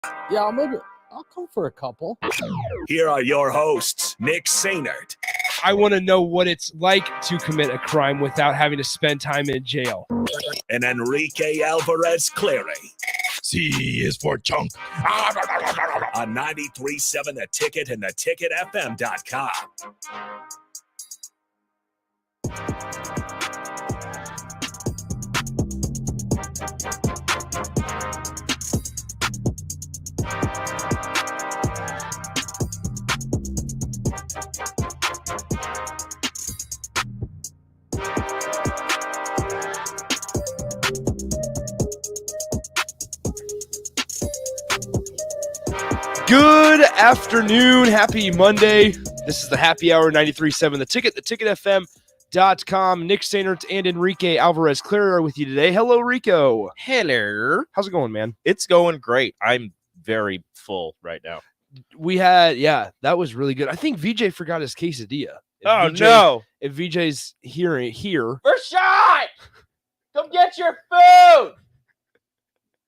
Yeah, I'll come for a couple. Here are your hosts, Nick Sainert. I want to know what it's like to commit a crime without having to spend time in jail. And Enrique Alvarez Clary. C is for chunk. On 93.7 The Ticket and theticketfm.com. Good afternoon. Happy Monday. This is the Happy Hour 93.7 The Ticket, theticketfm.com. Nick Sainert and Enrique Alvarez Clary are with you today. Hello, Rico. Hello. How's it going, man? It's going great. I'm very full right now. That was really good. I think VJ forgot his quesadilla. No. If VJ's here, Rashad! Come get your food!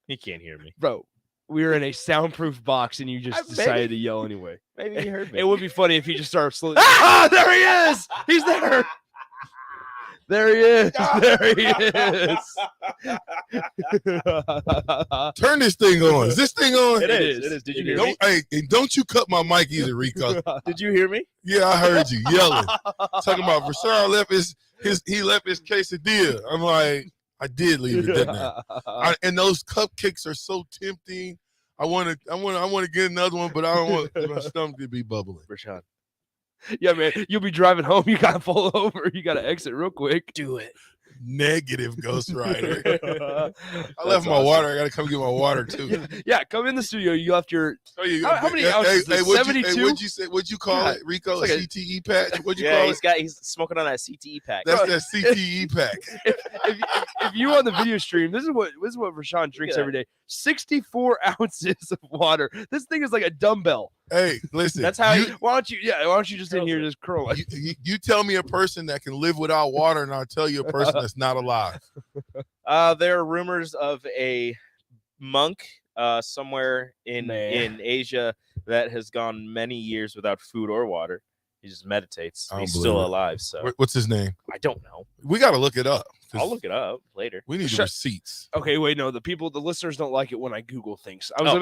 He can't hear me. bro, we were in a soundproof box and you just decided to yell anyway. Maybe he heard me. It would be funny if he just started slowly. There he is! He's there! There he is! There he is! Turn this thing on. Is this thing on? It is. Did you hear me? Hey, and don't you cut my mic either, Rico. Did you hear me? Yeah, I heard you yelling. Talking about Rashad left his quesadilla. I'm like, I did leave it, didn't I? And those cupcakes are so tempting. I want to get another one, but I don't want my stomach to be bubbling. Rashad. Yeah, man. You'll be driving home. You got to pull over. You got to exit real quick. Do it. Negative ghostwriter. I left my water. I got to come get my water too. Yeah, come in the studio. You left your. Oh, you, How many ounces? 72. What'd you say? What'd you call it, Rico? It's A like CTE patch? What'd you call it? He's smoking on that CTE pack. That's that CTE pack. If you on the video stream, this is what Rashawn drinks every day. 64 ounces of water. This thing is like a dumbbell. Hey, listen. That's how. Why don't you just in here just curl it? You tell me a person that can live without water, and I'll tell you a person that's not alive. There are rumors of a monk somewhere in Asia that has gone many years without food or water. He just meditates. He's still alive. So what's his name? I don't know. We got to look it up. I'll look it up later. We need the receipts. Okay, wait, no. The listeners don't like it when I Google things. I was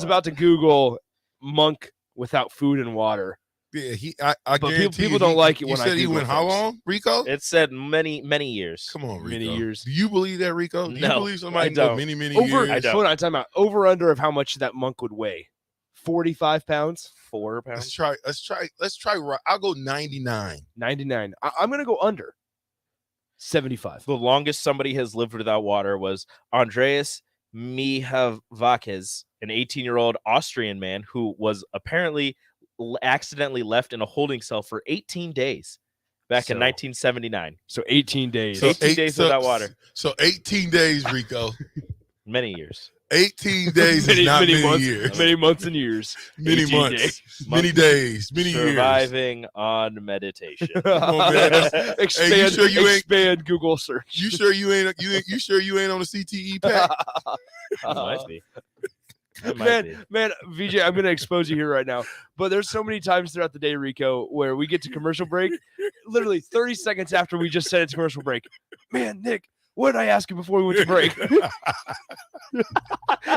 about to Google monk without food and water. Yeah, but people don't like it when I Google he went how long, Rico? It said many years. Come on, Rico. Many years. Do you believe that, Rico? Do you believe somebody don't. Many over, years? Hold on, time out. Over under of how much that monk would weigh? 45 pounds? 4 pounds? Let's try. I'll go 99. 99. I'm gonna go under 75. The longest somebody has lived without water was Andreas Mihavakis, an 18-year-old Austrian man who was apparently accidentally left in a holding cell for 18 days back in 1979. So 18 days. 18 days without water. So 18 days, Rico. Many years. 18 days is not many months, years. Many months and years. Many months. Many days. Many years. Surviving on meditation. On, man. Expand Google search. You sure you ain't on a CTE pack? Might be. Man, VJ, I'm going to expose you here right now. But there's so many times throughout the day, Rico, where we get to commercial break, literally 30 seconds after we just said it's commercial break. Man, Nick, what did I ask you before we went to break? And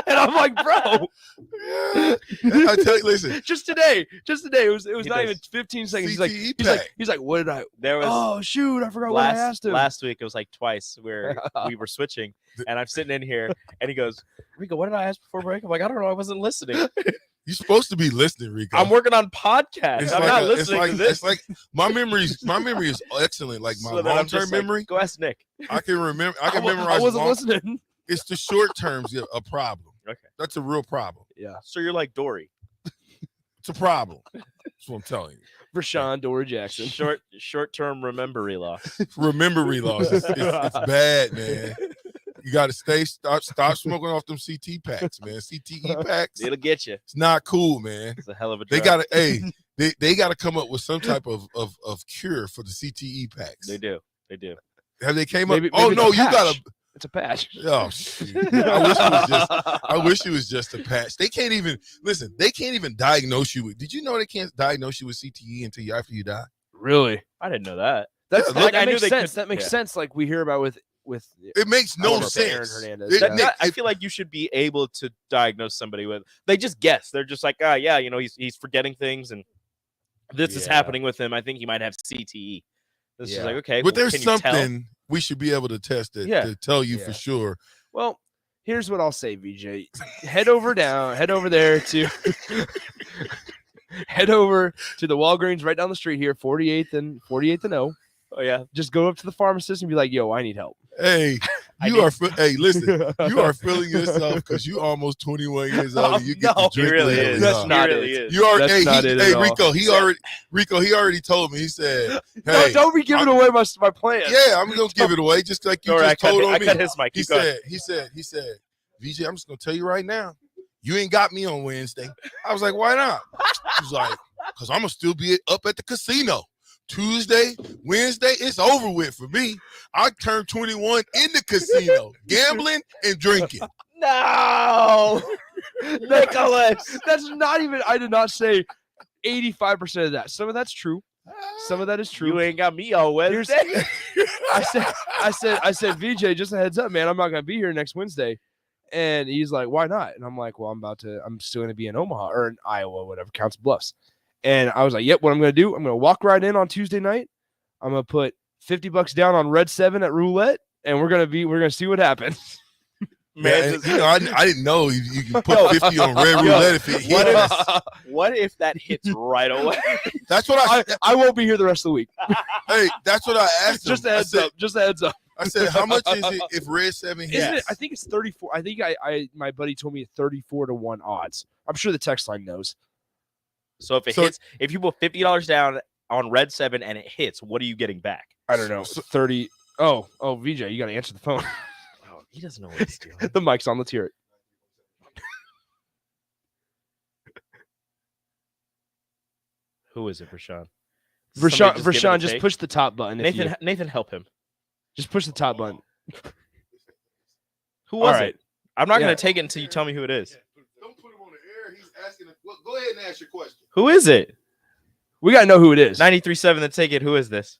I'm like, bro. I tell you, listen. Just today. It was not even 15 seconds. He's like, what did I? There was. Oh shoot, I forgot what I asked him. Last week it was like twice where we were switching, and I'm sitting in here, and he goes, Rico, what did I ask before break? I'm like, I don't know, I wasn't listening. You're supposed to be listening, Rico. I'm working on podcasts. I'm not listening to this. It's like my memory is excellent. Like my long-term memory. Go ask Nick. I can remember. I can memorize. I wasn't listening. It's the short terms a problem. Okay, that's a real problem. Yeah. So you're like Dory. It's a problem. That's what I'm telling you. Rashawn Dory Jackson. Short-term memory loss. Memory loss. It's bad, man. You got to stop smoking off them CT packs, man. CTE packs. It'll get you. It's not cool, man. It's a hell of a drug. They got to come up with some type of cure for the CTE packs. They do. Have they came up? Maybe Oh no, you got to. It's a patch. Oh, shoot. I wish it was just a patch. They can't even diagnose you with. Did you know they can't diagnose you with CTE until after you die? Really? I didn't know that. That I knew makes they sense. could- That makes yeah. sense. Like we hear about with. It makes no Aaron sense. Hernandez. I feel like you should be able to diagnose somebody with. They just guess. They're just like, yeah, he's forgetting things, and this is happening with him. I think he might have CTE. This is like, okay, but well, there's can you tell? something we should be able to test it to tell you for sure. Well, here's what I'll say, VJ. Head over there to head over to the Walgreens right down the street here, 48th and O. Oh yeah, just go up to the pharmacist and be like, "Yo, I need help." Hey, listen, you are feeling yourself because you almost 21 years old. And you get to drink. He really is. That's not it. Is. You are. That's not it at all. Rico, he already told me. He said, No, "Hey, don't be giving away my plan." Yeah, I'm gonna give it away just like you just told I me." cut his mic. He said, VJ, I'm just gonna tell you right now, you ain't got me on Wednesday. I was like, why not? He was like, because I'm gonna still be up at the casino. Tuesday, Wednesday, it's over with for me. I turned 21 in the casino, gambling and drinking. No, Nicholas. That's not even. I did not say 85% of that. Some of that's true. Some of that is true. You ain't got me on Wednesday. I said, VJ, just a heads up, man. I'm not gonna be here next Wednesday. And he's like, why not? And I'm like, well, I'm still gonna be in Omaha or in Iowa, whatever, Council Bluffs. And I was like, yep, what I'm gonna do, I'm gonna walk right in on Tuesday night. I'm gonna put $50 down on Red 7 at Roulette, and we're gonna see what happens. Man, I didn't know you can put 50 on Red Roulette if it hits. What if that hits right away? That's what I won't be here the rest of the week. Hey, that's what I asked him. Just a heads up. I said, how much is it if Red 7 hits? Isn't it? I think it's 34. I think my buddy told me 34-1 odds. I'm sure the text line knows. So if it hits, if you put $50 down on Red 7 and it hits, what are you getting back? I don't know. 30. Oh, VJ, you got to answer the phone. Oh, he doesn't know what he's doing. The mic's on. Let's hear it. Who is it, Rashawn? Rashawn, just push the top button. Nathan, help him. Just push the top button. Who was it? I'm not going to take it until you tell me who it is. Don't put him on the air. He's asking. Go ahead and ask your question. Who is it? We got to know who it is. 93.7 the ticket. Who is this?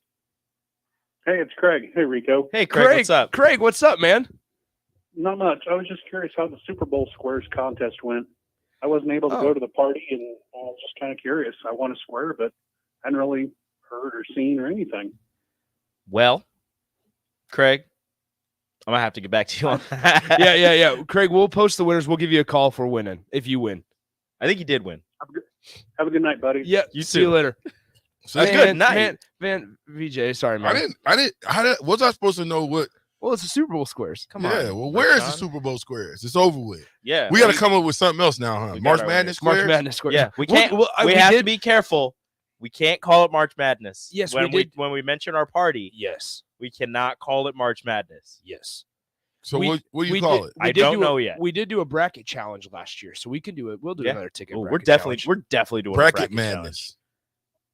Hey, it's Craig. Hey, Rico. Hey, Craig, what's up? Craig, what's up, man? Not much. I was just curious how the Super Bowl squares contest went. I wasn't able to go to the party, and I was just kind of curious. I won a square, but I hadn't really heard or seen or anything. Well, Craig, I'm going to have to get back to you on that. Yeah. Craig, we'll post the winners. We'll give you a call for winning if you win. I think you did win. Have a good night, buddy. Yeah, see you later. So that's good night. Man, VJ, sorry, man. I didn't. Was I supposed to know what? Well, it's the Super Bowl squares. Come on. Yeah. Well, where is the Super Bowl squares? It's over with. Yeah. We got to come up with something else now, huh? March Madness squares. March Madness squares. Yeah. We can't. We have to be careful. We can't call it March Madness. Yes, when we mention our party. Yes. We cannot call it March Madness. Yes. So what do you call it? I don't know yet. We did do a bracket challenge last year, so we can do it. We'll do another ticket. We're definitely doing bracket madness.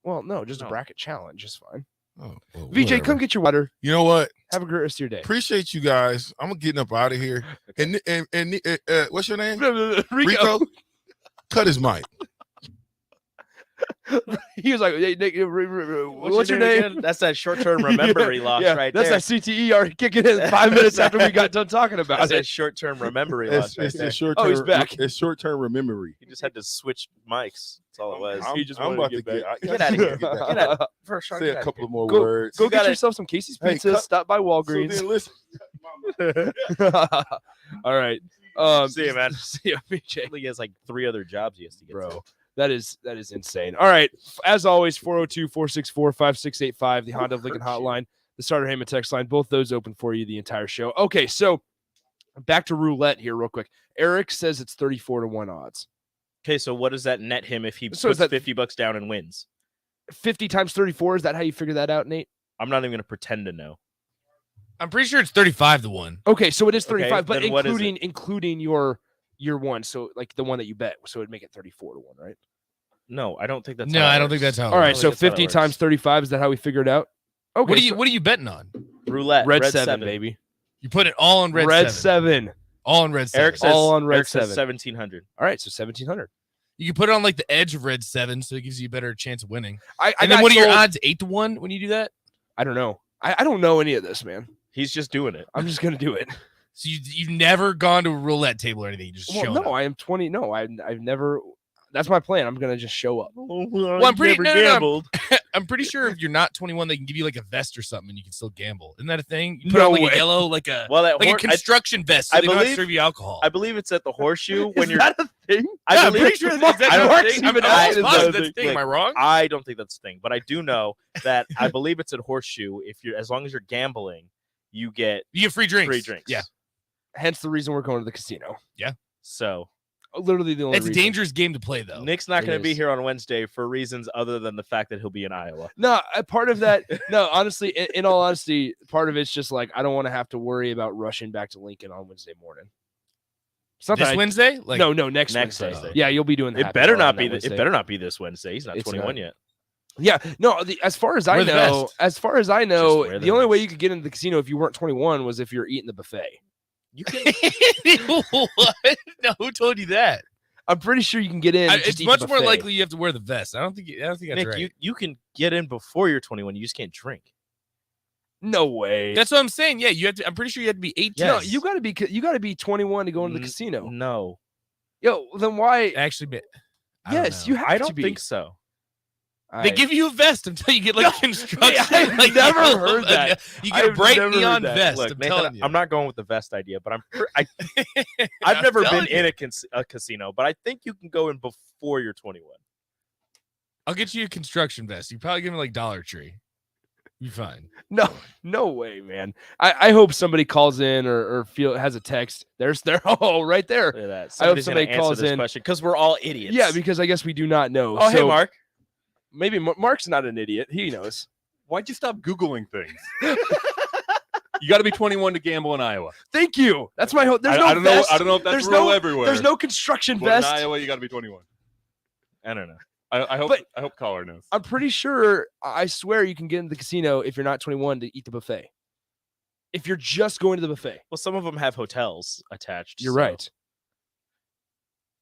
Well, no, just a bracket challenge is fine. Oh, well, VJ, whatever. come get your water. You know what? Have a great rest of your day. Appreciate you guys. I'm getting up out of here. Okay. And what's your name? Rico. Cut his mic. He was like, hey, Nick, what's your name? Again? That's that short-term memory loss right there. That's that CTE already kicking in 5 minutes after we got done talking about That's it. that short-term memory loss right there. Oh, he's back. It's short-term memory. He just had to switch mics. That's all it was. I'm about to get Get out of here. Get out. First, say a couple of more go, words. Go get yourself some Casey's Pizza. Stop by Walgreens. So then listen. All right. See you, man. See you, BJ. He has like 3 other jobs he has to get to. That is insane. All right. As always, 402-464-5685, the Honda of Lincoln hotline, the Starter Heyman text line, both those open for you the entire show. Okay, so back to roulette here real quick. Eric says it's 34-1 odds. Okay, so what does that net him if he puts $50 down and wins? 50 times 34, is that how you figure that out, Nate? I'm not even going to pretend to know. I'm pretty sure it's 35-1. Okay, so it is 35, Okay, but then including your one, so like the one that you bet, so it'd make it 34-1, right? No, I don't think that's No, I don't think that's how. All right, so 50 times 35, is that how we figured it out? Okay. What are you betting on? Roulette. Red 7, baby. You put it all on red, Red 7. 7. All on red 7. Eric says All on red Eric says 7. 1700. All right, so 1,700. You can put it on like the edge of red 7, so it gives you a better chance of winning. I And then got what are your sold- odds? 8-1 when you do that? I don't know. I don't know any of this, man. He's just doing it. I'm just gonna do it. So you've never gone to a roulette table or anything. You just Well, show no, up. I am 20. No, I've never. That's my plan. I'm gonna just show up. Well, I'm pretty- no, no, no. gambled. I'm pretty sure if you're not 21, they can give you like a vest or something, and you can still gamble. Isn't that a thing? You put No on like way. a yellow, like a Well, that like a construction vest, so I they don't have to believe- serve you alcohol. I believe it's at the Horseshoe when Is you're. that a thing? Yeah, I I'm believe pretty sure that's I a Mark's thing. even I'm asking almost positive that. that's a thing. Am I wrong? I don't think that's the thing, but I do know that I believe it's at Horseshoe. If you're, as long as you're gambling, you get You get free drinks. free drinks. Yeah, Hence the reason we're going to the casino. So Literally the only it's a reason. dangerous game to play, though. Nick's not It going to be is. here on Wednesday for reasons other than the fact that he'll be in Iowa. No, part of that. No, honestly, in all honesty, part of it's just like I don't want to have to worry about rushing back to Lincoln on Wednesday morning. It's not This that I- Wednesday? Like, no, next Next Wednesday. Wednesday. Yeah, you'll be doing the It happy better hour not on be. that It Wednesday. better not be this Wednesday. He's not It's 21 not. yet. Yeah, no. As far as I Wear the know, vest. as far as I know, wear the the only way vest. you could get into the casino if you weren't 21 was if you're eating the buffet. You can. what? No, who told you that? I'm pretty sure you can get in. and just It's eat much the more buffet. likely you have to wear the vest. I don't think that's Nick, right. you can get in before you're 21. You just can't drink. No way. That's what I'm saying. Yeah, you have to. I'm pretty sure you have to be 18. No, Yes. you got to be 21 to go into the casino. No, Yo, then why? Actually, I don't Yes, know. you have I to don't be. think so. They give you a vest until you get like construction. I've like, never yellow- heard that. You get a I've bright never heard neon that. vest. Look, I'm Nathan, telling you. I'm not going with the vest idea, but I've I'm never been telling you. in a casino, but I think you can go in before you're 21. I'll get you a construction vest. You probably give me like Dollar Tree. You fine. No way, man. I hope somebody calls in or has a text. There's there. Oh, right there. Look at that. I hope Somebody's somebody gonna answer calls this in. question because we're all idiots. Yeah, because I guess we do not know. Oh, hey, So Mark. Maybe Mark's not an idiot. He knows. Why'd you stop Googling things? You got to be 21 to gamble in Iowa. Thank you. That's my hope. There's no I don't know. vest. I don't know if that's There's real no- everywhere. There's no construction But vest. in Iowa, you got to be 21. I don't know. I hope. But- I hope caller knows. I'm pretty sure. I swear you can get into the casino if you're not 21 to eat the buffet. If you're just going to the buffet, Well, some of them have hotels attached. you're so- right.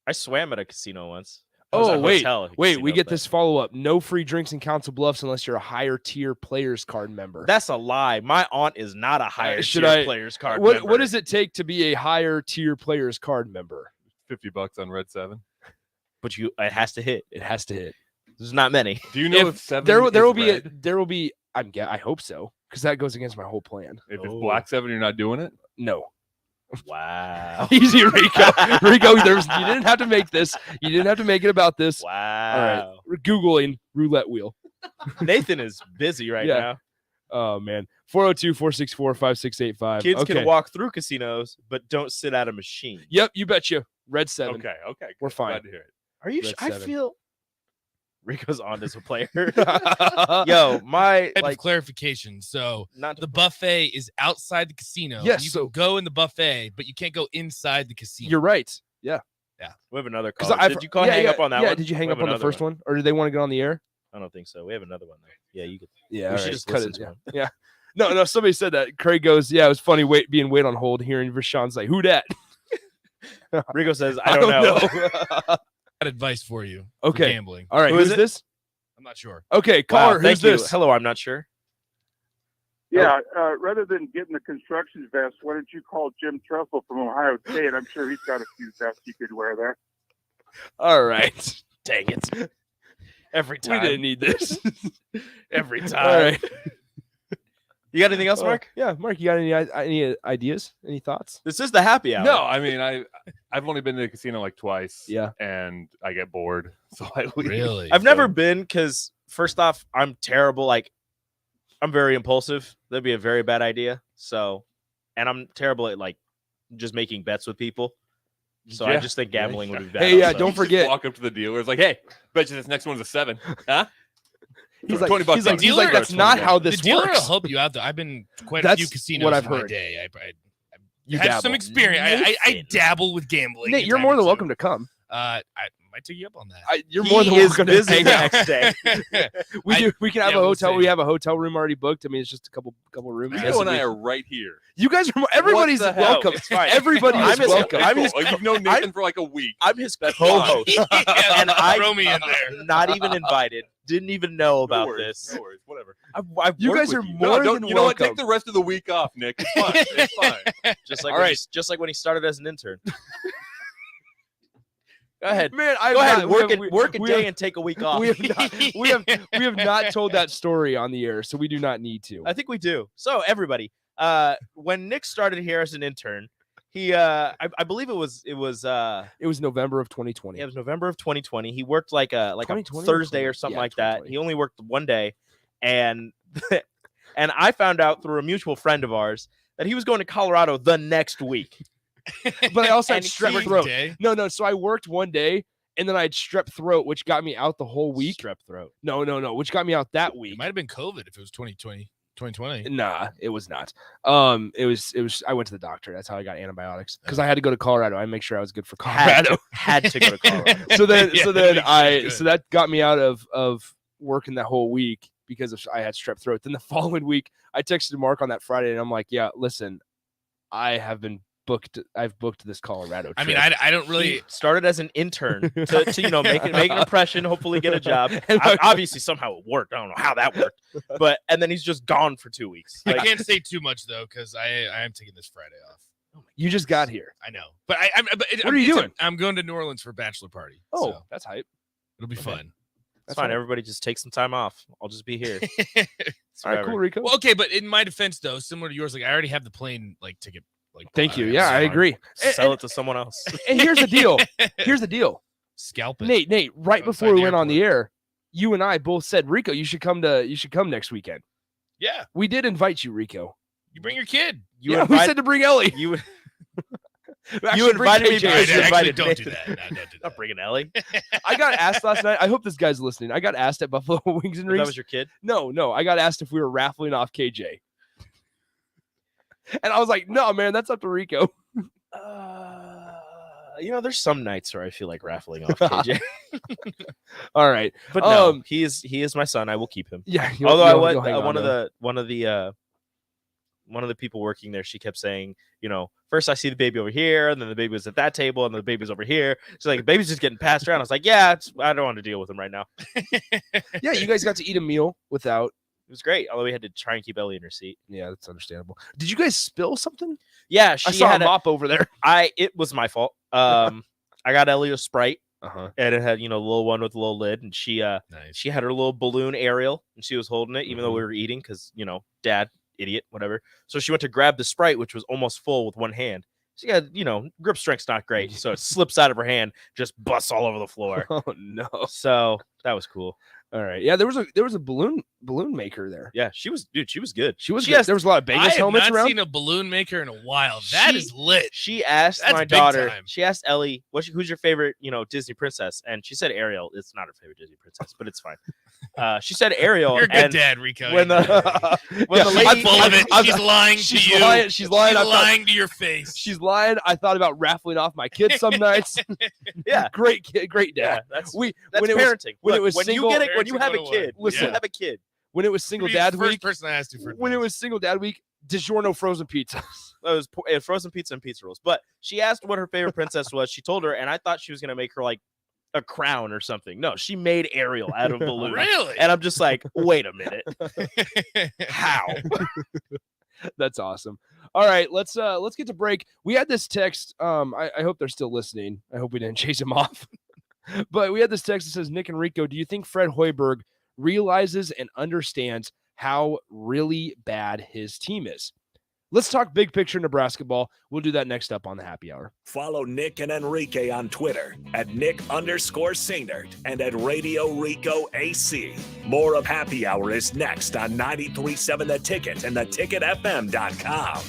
I swam at a casino once. I was at Oh a wait, hotel at a wait. casino, We get but this follow up. No free drinks in Council Bluffs unless you're a higher tier players card member. That's a lie. My aunt is not a higher should tier I- players card. What member. does it take to be a higher tier players card member? $50 on Red 7. But it has to hit. It has to hit. There's not many. Do you know If if 7 There is will be red? there will be. I hope so because that goes against my whole plan. If Oh. it's black 7, you're not doing it. No, Wow. easy, Rico. Rico, you didn't have to make this. You didn't have to make it about this. All right, Wow. we're Googling roulette wheel. Nathan is busy right Yeah. now. Oh man, 402-464-5685. Kids okay. can walk through casinos, but don't sit at a machine. Yep, you betcha. Red 7. Okay. We're good. fine. Glad to hear it. Are you? Red I 7. feel Rico's on as a player. Yo, my Type like of clarification. So not to the buffet is outside the casino. Yes, you so- can go in the buffet, but you can't go inside the casino. You're right. Yeah. we have another Because call. Did you call hang up on that yeah, one? did you We hang have up on the another first one? Or did they want to get on the air? I don't think so. We have another one though. Yeah, you could. Yeah, We should just listen to yeah. him. Yeah. No, somebody said that. Craig goes, yeah, it was funny being wait on hold, hearing Rashawn's like, who dat? Rico says, I don't know. Got advice for you. For Okay. gambling. All right, Who who's is it? this? I'm not sure. Okay, Wow, caller, thank who's you. this? Hello, I'm not sure. Yeah, rather than getting the construction vest, why don't you call Jim Trussell from Ohio State? I'm sure he's got a few vests you could wear there. All right. Dang it. Every We time. didn't need this. Every time. All right. You got anything else, Mark? Yeah, Mark, you got any ideas? Any thoughts? This is the happy hour. No, I mean I've only been to the casino like twice. Yeah. And I get bored, so I leave. Really? I've never been because first off, I'm terrible. Like, I'm very impulsive. That'd be a very bad idea. So, and I'm terrible at like just making bets with people. So I Yeah. just think gambling would be bad. Hey, yeah, also. don't You just forget- walk up to the dealer. It's like, hey, bet you this next one's a 7. Huh? He's like, $20 he's like, on it. he's like, that's not how The this dealer works. will help you out though. I've been to quite That's a few casinos what I've in my heard. day. I You had some dabble. experience. I Nathan. dabble with gambling. Nate, in you're time more or than two. welcome to come. My Might take you up on that. You're more than He is welcome to busy hang the out. next day. We can have yeah, a we'll hotel. see. We have a hotel room already booked. I mean, it's just a couple rooms. Rico and I are right here. You guys are. Everybody's What the hell? welcome. It's fine. Everybody I'm is his- welcome. I'm his- Like, you've known Nathan for like a week. I'm his That's co-host, Yeah, and I throw me in there. not even invited. Didn't even know No about worries, this. No worries. Whatever. I've You worked guys with are you. more Don't, than you know what? welcome. Take the rest of the week off, Nick. It's fine. It's fine. just like All when right. just like when he started as an intern. Go ahead. Man, Go ahead. Work a day and take a week off. we have not told that story on the air, so we do not need to. I think we do. So everybody, when Nick started here as an intern, he I believe it was It was November of 2020. it was November of 2020. He worked like a 2020 or Thursday or 20? something Yeah, like that. 2020. He only worked one day, and and I found out through a mutual friend of ours that he was going to Colorado the next week. But I also had And strep he- throat. Day. No. So I worked one day, and then I had strep throat, which got me out the whole week. Strep throat. No, which got me out that It week. might have been COVID if it was 2020. Nah, it was not. It was. I went to the doctor. That's how I got antibiotics because I had to go to Colorado. I make sure I was good for Colorado. Had to go to Colorado. so then, Yeah, so that then makes I, sense. so that got me out of working that whole week because I had strep throat. Then the following week, I texted Mark on that Friday, and I'm like, yeah, listen, I've booked this Colorado trip. I mean, I don't He really. started as an intern to make an impression, hopefully get a job. And my- Obviously, somehow it worked. I don't know how that worked, and then he's just gone for 2 weeks. I Like, can't say too much though because I am taking this Friday off. you just got here. I know, but What are you doing? I'm going to New Orleans for a bachelor party. Oh, so that's hype. it'll be fun. it's fine. Everybody just take some time off. I'll just be here. All right, cool, Rico. Well, okay, but in my defense though, similar to yours, like I already have the plane ticket. Thank you. bought. Yeah, I So agree. Sell it to someone else. And here's the deal. Here's the deal. Scalp it. Nate, right Outside before we the went on the airport. air, you and I both said, Rico, you should come next weekend. Yeah, We did invite you, Rico. you bring your kid. You yeah, we invite- said to bring Ellie. you Actually, bring invited me KJ. because Actually, you invited don't do Nathan. that. No, don't do Not that. bringing Ellie. I got asked last night. I hope this guy's listening. I got asked at Buffalo Wings and That Rings. was your kid. No. I got asked if we were raffling off KJ. And I was like, no, man, that's up to Rico. There's some nights where I feel like raffling off KJ, All right. but no, Um, he is my son. I will keep him. Yeah. Although I you'll was hang on one to him. of the people working there, she kept saying, first I see the baby over here, and then the baby was at that table, and then the baby's over here. She's like, the baby's just getting passed around. I was like, yeah, I don't want to deal with him right now. Yeah, you guys got to eat a meal without. It was great, although we had to try and keep Ellie in her seat. Yeah, that's understandable. Did you guys spill something? Yeah, I she saw a had mop over there. it was my fault. I got Ellie a Sprite, Uh-huh. and it had the little one with the little lid, and she Nice. she had her little balloon Ariel, and she was holding it even though Mhm. we were eating because dad idiot whatever. So she went to grab the Sprite, which was almost full, with one hand. She got grip strength's not great, so it slips out of her hand, just busts all over the floor. Oh no. So that was cool. All right. Yeah, there was a balloon maker there. Yeah, she was good. She was She good. has- There was a lot of I Vegas have helmets not around. seen a balloon maker in a while. That is lit. She asked That's my big daughter. time. She asked Ellie, "Who's your favorite, Disney princess?" And she said Ariel. It's not her favorite Disney princess, but it's fine. She said Ariel. You're a good and dad, Rico. when You know that. the when the Yeah, lady, I'm full of it. She's lying to she's you. lying. She's lying. I She's thought- lying to your face. She's lying. I thought about raffling off my kids some nights. Yeah. Great kid, great yeah, dad. that's We that's when it was parenting. when it Look, was when single- you get it, when you Parenting have a 101. kid, Listen. when you have a kid. when it was single You'd be dad the first week. person I asked you for When it advice. was single dad week, DiGiorno frozen pizza. It was frozen pizza and pizza rolls. But she asked what her favorite princess was. She told her, and I thought she was gonna make her like a crown or something. No, she made Ariel out of balloons. Really? And I'm just like, wait a minute, how? That's awesome. All right, let's get to break. We had this text. I hope they're still listening. I hope we didn't chase him off. But we had this text that says, Nick and Rico, do you think Fred Hoiberg realizes and understands how really bad his team is? Let's talk big picture Nebraska ball. We'll do that next up on the happy hour. Follow Nick and Enrique on Twitter at Nick_Sainert and at Radio Rico AC. More of Happy Hour is next on 93.7 The Ticket and theticketfm.com.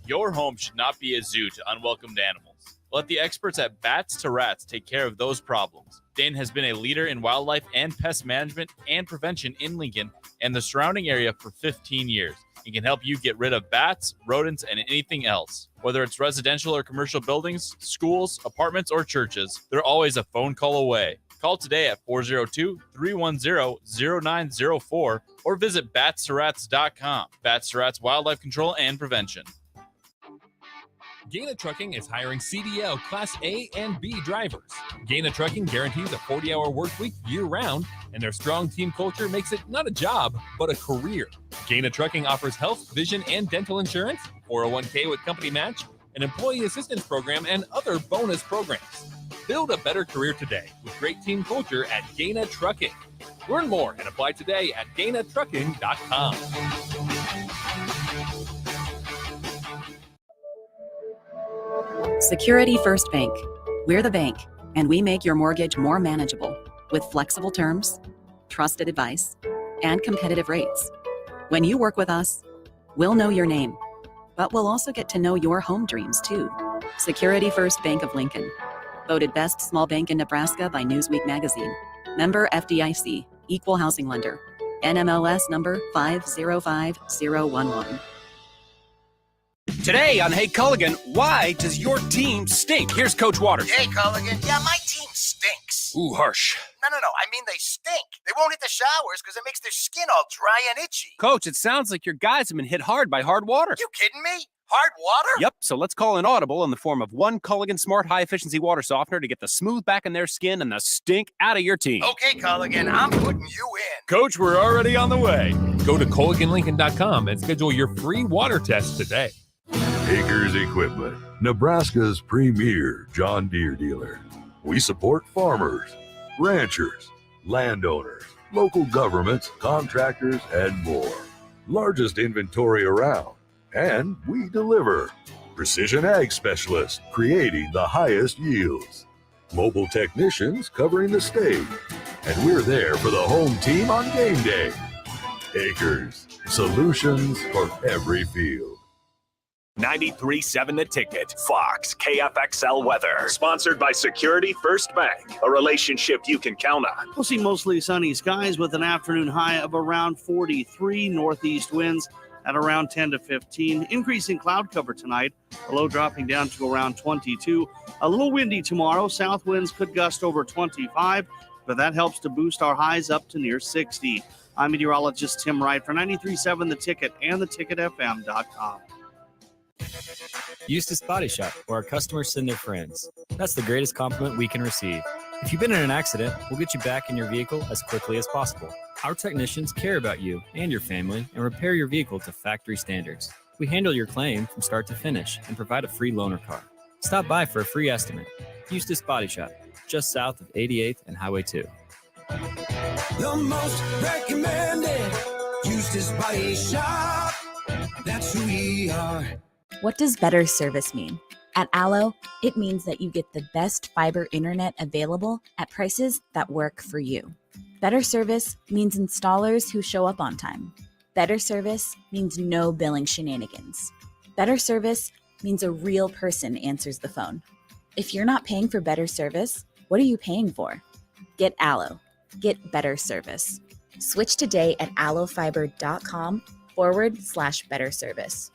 Your home should not be a zoo to unwelcomed animals. Let the experts at Bats to Rats take care of those problems. Dane has been a leader in wildlife and pest management and prevention in Lincoln and the surrounding area for 15 years. and can help you get rid of bats, rodents, and anything else. Whether it's residential or commercial buildings, schools, apartments, or churches, they're always a phone call away. Call today at 402-310-0904 or visit batstorats.com. Bats to Rats Wildlife Control and Prevention. Gaina Trucking is hiring CDL Class A and B drivers. Gaina Trucking guarantees a 40-hour work week year-round, and their strong team culture makes it not a job, but a career. Gaina Trucking offers health, vision, and dental insurance, 401k with company match, an employee assistance program, and other bonus programs. Build a better career today with great team culture at Gaina Trucking. Learn more and apply today at GainaTrucking.com. Security First Bank. We're the bank, and we make your mortgage more manageable with flexible terms, trusted advice, and competitive rates. When you work with us, we'll know your name, but we'll also get to know your home dreams too. Security First Bank of Lincoln. Voted best small bank in Nebraska by Newsweek magazine. Member FDIC, equal housing lender. NMLS number 505011. Today on Hey Culligan, why does your team stink? Here's Coach Waters. Hey Culligan, yeah, my team stinks. Ooh, harsh. No, I mean they stink. They won't hit the showers because it makes their skin all dry and itchy. Coach, it sounds like your guys have been hit hard by hard water. You kidding me? Hard water? Yep, so let's call an audible in the form of one Culligan Smart High Efficiency Water Softener to get the smooth back in their skin and the stink out of your team. Okay, Culligan, I'm putting you in. Coach, we're already on the way. Go to CulliganLincoln.com and schedule your free water test today. Acres Equipment, Nebraska's premier John Deere dealer. We support farmers, ranchers, landowners, local governments, contractors, and more. Largest inventory around, and we deliver. Precision ag specialists creating the highest yields. Mobile technicians covering the state, and we're there for the home team on game day. Acres, solutions for every field. 93.7 The Ticket, Fox, KFXL weather. Sponsored by Security First Bank, a relationship you can count on. We'll see mostly sunny skies with an afternoon high of around 43, northeast winds at around 10 to 15. Increasing cloud cover tonight, the low dropping down to around 22. A little windy tomorrow. South winds could gust over 25, but that helps to boost our highs up to near 60. I'm meteorologist Tim Wright for 93.7 The Ticket and theticketfm.com. Eustace Body Shop, where our customers send their friends. That's the greatest compliment we can receive. If you've been in an accident, we'll get you back in your vehicle as quickly as possible. Our technicians care about you and your family and repair your vehicle to factory standards. We handle your claim from start to finish and provide a free loaner car. Stop by for a free estimate. Eustace Body Shop, just south of 88th and Highway 2. The most recommended Eustace Body Shop. That's who we are. What does better service mean? At Allo, it means that you get the best fiber internet available at prices that work for you. Better service means installers who show up on time. Better service means no billing shenanigans. Better service means a real person answers the phone. If you're not paying for better service, what are you paying for? Get Allo. Get better service. Switch today at allofiber.com/better service.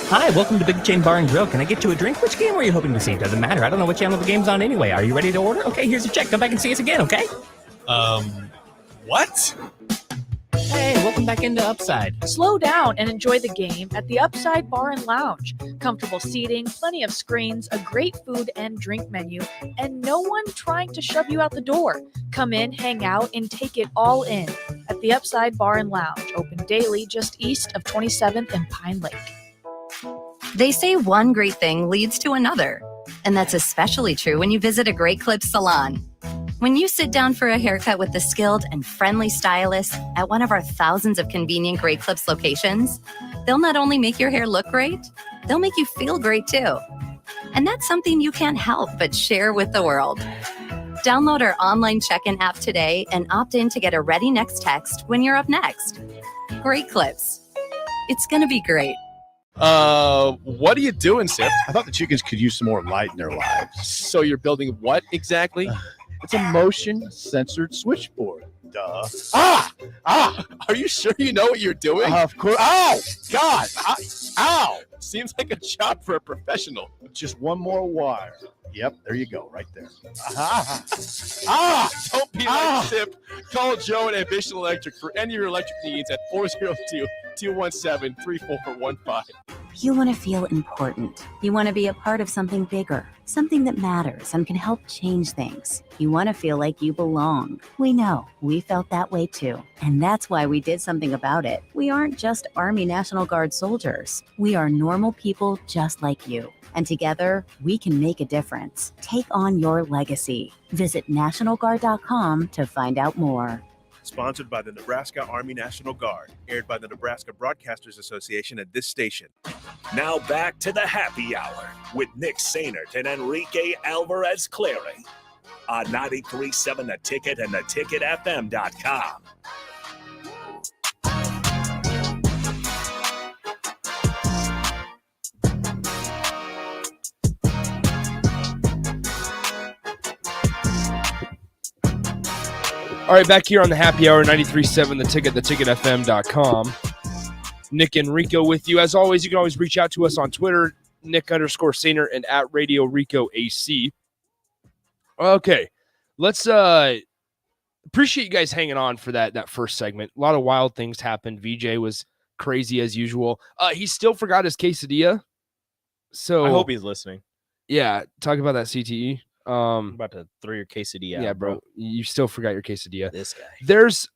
Hi, welcome to Big Chain Bar and Grill. Can I get you a drink? Which game were you hoping to see? Doesn't matter. I don't know what channel the game's on anyway. Are you ready to order? Okay, here's your check. Come back and see us again, okay? What? Hey, welcome back into Upside. Slow down and enjoy the game at the Upside Bar and Lounge. Comfortable seating, plenty of screens, a great food and drink menu, and no one trying to shove you out the door. Come in, hang out, and take it all in at the Upside Bar and Lounge, open daily just east of 27th and Pine Lake. They say one great thing leads to another, and that's especially true when you visit a Great Clips salon. When you sit down for a haircut with a skilled and friendly stylist at one of our thousands of convenient Great Clips locations, they'll not only make your hair look great, they'll make you feel great too. And that's something you can't help but share with the world. Download our online check-in app today and opt in to get a ready next text when you're up next. Great Clips. It's gonna be great. What are you doing, Sip? I thought the chickens could use some more light in their lives. So you're building what exactly? It's a motion censored switchboard. Duh. Are you sure you know what you're doing? Of course. Ow! God! Ow! Seems like a job for a professional. Just one more wire. Yep, there you go, right there. Don't be like Sip. Call Joe at Ambition Electric for any of your electric needs at 402-217-3415. You want to feel important. You want to be a part of something bigger, something that matters and can help change things. You want to feel like you belong. We know. We felt that way too. And that's why we did something about it. We aren't just Army National Guard soldiers. We are normal people just like you. And together, we can make a difference. Take on your legacy. Visit NationalGuard.com to find out more. Sponsored by the Nebraska Army National Guard. Aired by the Nebraska Broadcasters Association at this station. Now back to the happy hour with Nick Sainert and Enrique Alvarez Clary on 93.7 The Ticket and theticketfm.com. All right, back here on the happy hour, 93.7 The Ticket, theticketfm.com. Nick and Rico with you. As always, you can always reach out to us on Twitter, Nick_Sainer and at Radio Rico AC. Okay, let's appreciate you guys hanging on for that first segment. A lot of wild things happened. VJ was crazy as usual. He still forgot his quesadilla. So I hope he's listening. Yeah, talk about that CTE. I'm about to throw your quesadilla out, Yeah, bro. You still forgot your quesadilla. This guy. There's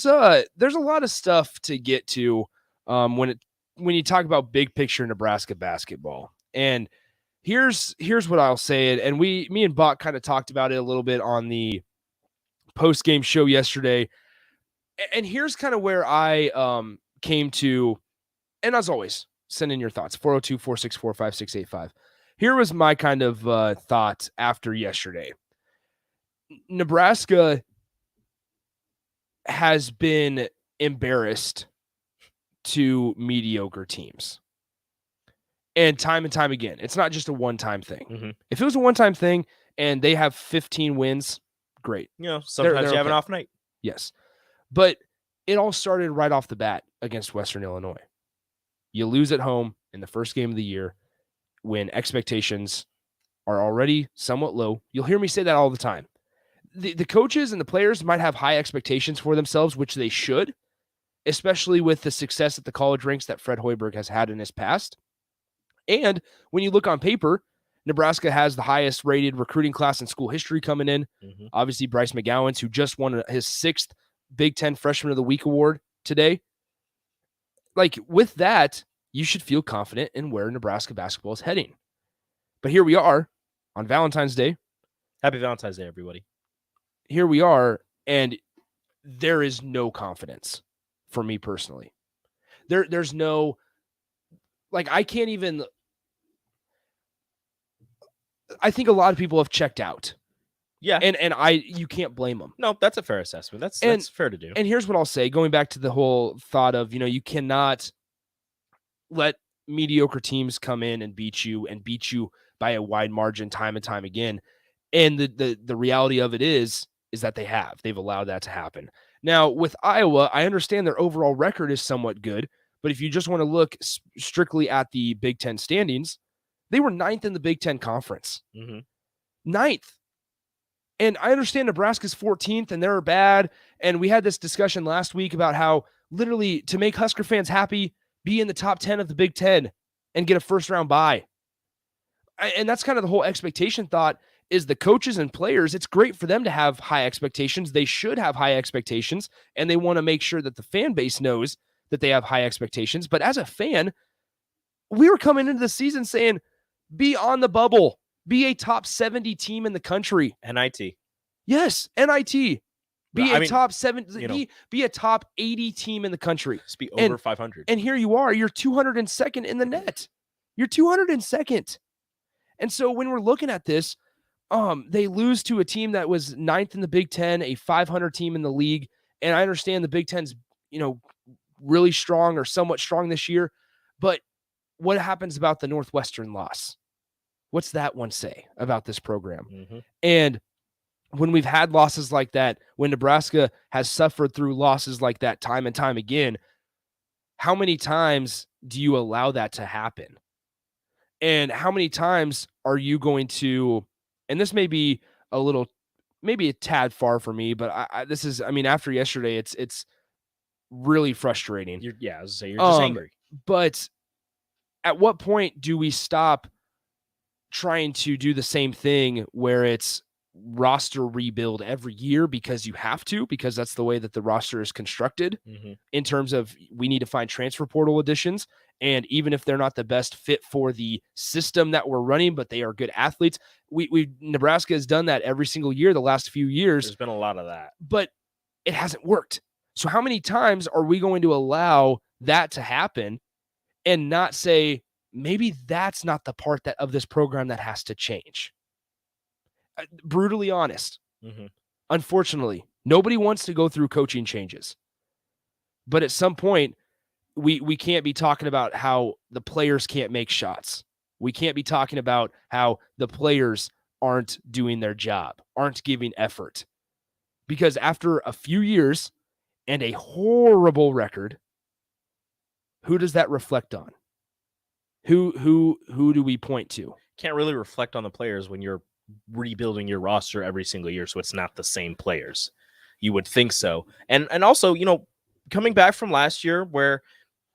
a lot of stuff to get to when you talk about big picture Nebraska basketball. And here's what I'll say. And me and Buck kind of talked about it a little bit on the post-game show yesterday. And here's kind of where I came to, and as always, send in your thoughts, 402-464-5685. Here was my kind of thought after yesterday. Nebraska has been embarrassed to mediocre teams. And time again. It's not just a one-time thing. Mm-hmm. If it was a one-time thing and they have 15 wins, great. You know, sometimes you have an off night. Yes. But it all started right off the bat against Western Illinois. You lose at home in the first game of the year when expectations are already somewhat low. You'll hear me say that all the time. The coaches and the players might have high expectations for themselves, which they should, especially with the success at the college ranks that Fred Hoiberg has had in his past. And when you look on paper, Nebraska has the highest rated recruiting class in school history coming in. Mm-hmm. Obviously, Bryce McGowan, who just won his 6th Big Ten Freshman of the Week award today. Like, with that, you should feel confident in where Nebraska basketball is heading. But here we are on Valentine's Day. Happy Valentine's Day, everybody. Here we are, and there is no confidence for me personally. There's no, like, I can't even, I think a lot of people have checked out. Yeah. And you can't blame them. No, that's a fair assessment. That's fair to do. And here's what I'll say, going back to the whole thought of, you cannot let mediocre teams come in and beat you by a wide margin time and time again. And the reality of it is that they've allowed that to happen. Now with Iowa, I understand their overall record is somewhat good, but if you just want to look strictly at the Big Ten standings, they were 9th in the Big Ten conference. Mm-hmm. 9th. And I understand Nebraska's 14th and they're bad. And we had this discussion last week about how literally to make Husker fans happy, be in the top 10 of the Big Ten and get a first round bye. And that's kind of the whole expectation thought is the coaches and players. It's great for them to have high expectations. They should have high expectations, and they want to make sure that the fan base knows that they have high expectations. But as a fan, we were coming into the season saying, be on the bubble, be a top 70 team in the country. NIT. Yes, NIT. Top 70, be a top 80 team in the country. Just be over 500. And here you are, you're 202nd in the net. You're 202nd. And so when we're looking at this, they lose to a team that was 9th in the Big Ten, a 500 team in the league. And I understand the Big Ten's, really strong or somewhat strong this year. But what happens about the Northwestern loss? What's that one say about this program? Mm-hmm. And when we've had losses like that, when Nebraska has suffered through losses like that time and time again, how many times do you allow that to happen? And how many times are you going to, and this may be maybe a tad far for me, but after yesterday, it's really frustrating. You're just angry. But at what point do we stop trying to do the same thing where it's roster rebuild every year because you have to, because that's the way that the roster is constructed in terms of we need to find transfer portal additions. And even if they're not the best fit for the system that we're running, but they are good athletes, Nebraska has done that every single year the last few years. There's been a lot of that, but it hasn't worked. So how many times are we going to allow that to happen and not say, maybe that's not the part of this program that has to change? Brutally honest. Unfortunately, nobody wants to go through coaching changes. But at some point, we can't be talking about how the players can't make shots. We can't be talking about how the players aren't doing their job, aren't giving effort. Because after a few years and a horrible record, who does that reflect on? Who do we point to? Can't really reflect on the players when you're rebuilding your roster every single year, so it's not the same players. You would think so. And also, coming back from last year where,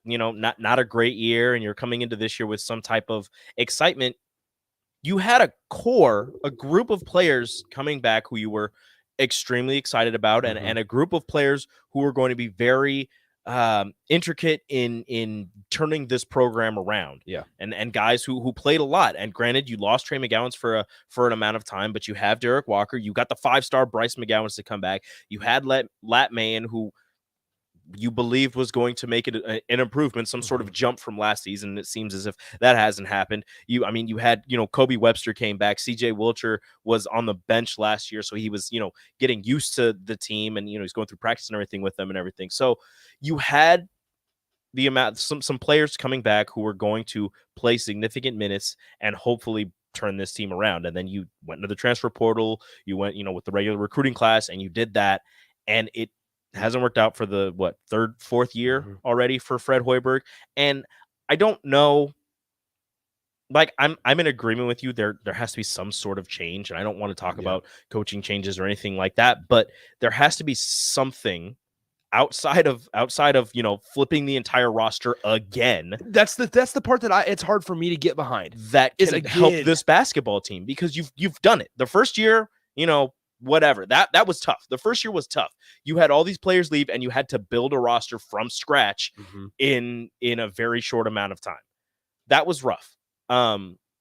not a great year, and you're coming into this year with some type of excitement, you had a group of players coming back who you were extremely excited about, and a group of players who were going to be very intricate in turning this program around. Yeah. And guys who played a lot. And granted, you lost Trey McGowens for an amount of time, but you have Derek Walker. You got the 5-star Bryce McGowens to come back. You had Lat Mayen, who you believed was going to make it an improvement, some sort of jump from last season. It seems as if that hasn't happened. You had, Kobe Webster came back. CJ Wilcher was on the bench last year. So he was, getting used to the team, and, he's going through practice and everything with them and everything. So you had the amount, some players coming back who were going to play significant minutes and hopefully turn this team around. And then you went into the transfer portal, you went, with the regular recruiting class, and you did that. And it hasn't worked out for the fourth year already for Fred Hoiberg. And I don't know, I'm in agreement with you. There has to be some sort of change, and I don't want to talk about coaching changes or anything like that, but there has to be something outside of flipping the entire roster again. That's the part that it's hard for me to get behind. That can help this basketball team, because you've done it. The first year, whatever. That was tough. The first year was tough. You had all these players leave, and you had to build a roster from scratch in a very short amount of time. That was rough.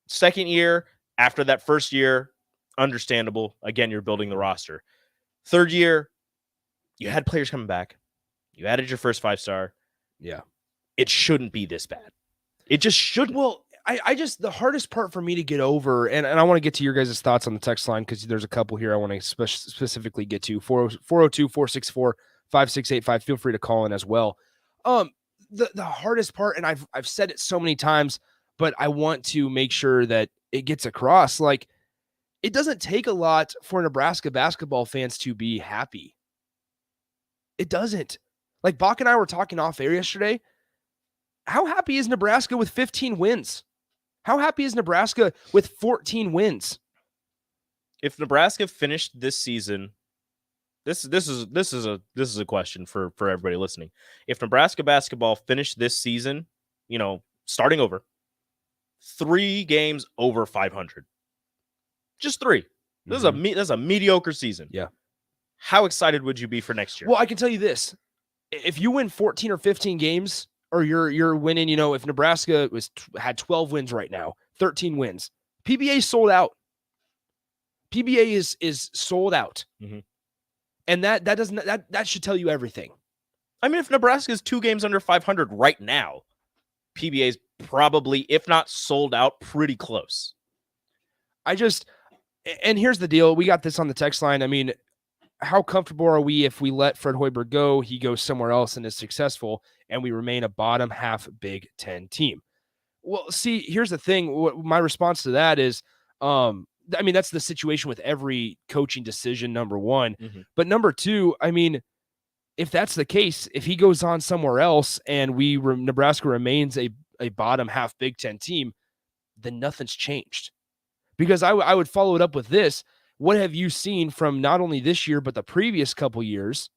Second year, after that first year, understandable. Again, you're building the roster. Third year, you had players coming back. You added your first 5-star. Yeah. It shouldn't be this bad. It just shouldn't. Well, the hardest part for me to get over, and I want to get to your guys' thoughts on the text line, because there's a couple here I want to specifically get to. 402-464-5685. Feel free to call in as well. The hardest part, and I've said it so many times, but I want to make sure that it gets across. It doesn't take a lot for Nebraska basketball fans to be happy. It doesn't. Bach and I were talking off air yesterday. How happy is Nebraska with 15 wins? How happy is Nebraska with 14 wins? If Nebraska finished this season, this is a question for everybody listening. If Nebraska basketball finished this season, starting over, 3 games over 500, just 3. This is a mediocre season. Yeah. How excited would you be for next year? Well, I can tell you this: if you win 14 or 15 games, or you're winning, if Nebraska had 12 wins right now, 13 wins, PBA sold out. PBA is sold out. And that should tell you everything. I mean, if Nebraska is 2 games under 500 right now, PBA is probably, if not sold out, pretty close. And here's the deal. We got this on the text line. I mean, how comfortable are we if we let Fred Hoiberg go, he goes somewhere else and is successful, and we remain a bottom half Big Ten team? Well, see, here's the thing. My response to that is I mean, that's the situation with every coaching decision, number one. But number two, I mean, if that's the case, if he goes on somewhere else and Nebraska remains a bottom half Big Ten team, then nothing's changed. Because I would follow it up with this. What have you seen from not only this year, but the previous couple years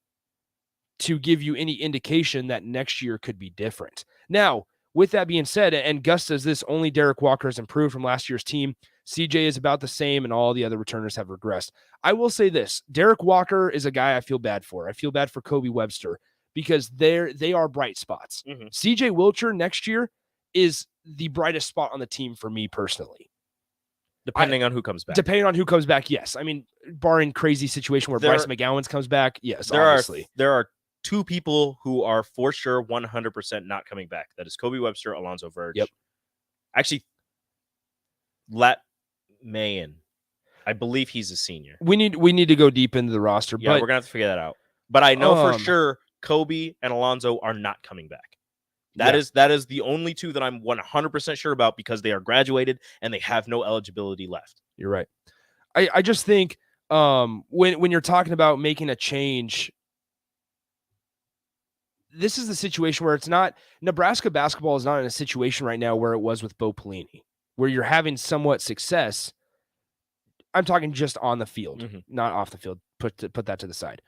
to give you any indication that next year could be different? Now, with that being said, and Gus says this, only Derek Walker has improved from last year's team. CJ is about the same, and all the other returners have regressed. I will say this. Derek Walker is a guy I feel bad for. I feel bad for Kobe Webster because they are bright spots. CJ Wilcher next year is the brightest spot on the team for me personally. Depending on who comes back. Depending on who comes back, yes. I mean, barring crazy situation where Bryce McGowan's comes back, yes, obviously. There are two people who are for sure 100% not coming back. That is Kobe Webster, Alonzo Verge. Yep. Actually, Lat Mayen. I believe he's a senior. We need to go deep into the roster. Yeah, but we're going to have to figure that out. But I know for sure Kobe and Alonzo are not coming back. That is the only two that I'm 100% sure about because they are graduated and they have no eligibility left. You're right. I just think when you're talking about making a change, this is the situation where it's not Nebraska basketball is not in a situation right now where it was with Bo Pelini, where you're having somewhat success. I'm talking just on the field, not off the field. Put that to the side.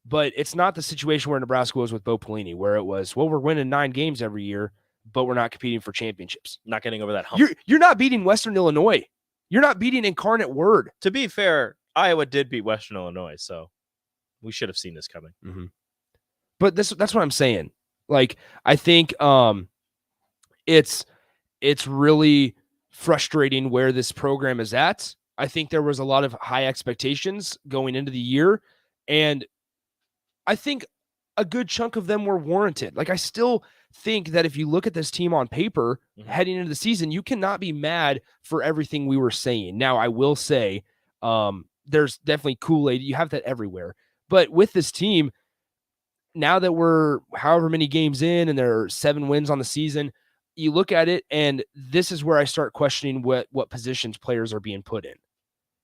But it's not the situation where Nebraska was with Bo Pelini, where it was, well, we're winning 9 games every year, but we're not competing for championships. Not getting over that hump. You're not beating Western Illinois. You're not beating Incarnate Word. To be fair, Iowa did beat Western Illinois, so we should have seen this coming. But that's what I'm saying. Like, I think it's really frustrating where this program is at. I think there was a lot of high expectations going into the year, and I think a good chunk of them were warranted. Like, I still think that if you look at this team on paper heading into the season, you cannot be mad for everything we were saying. Now, I will say there's definitely Kool-Aid. You have that everywhere. But with this team, now that we're however many games in and there are 7 wins on the season, you look at it, and this is where I start questioning what positions players are being put in.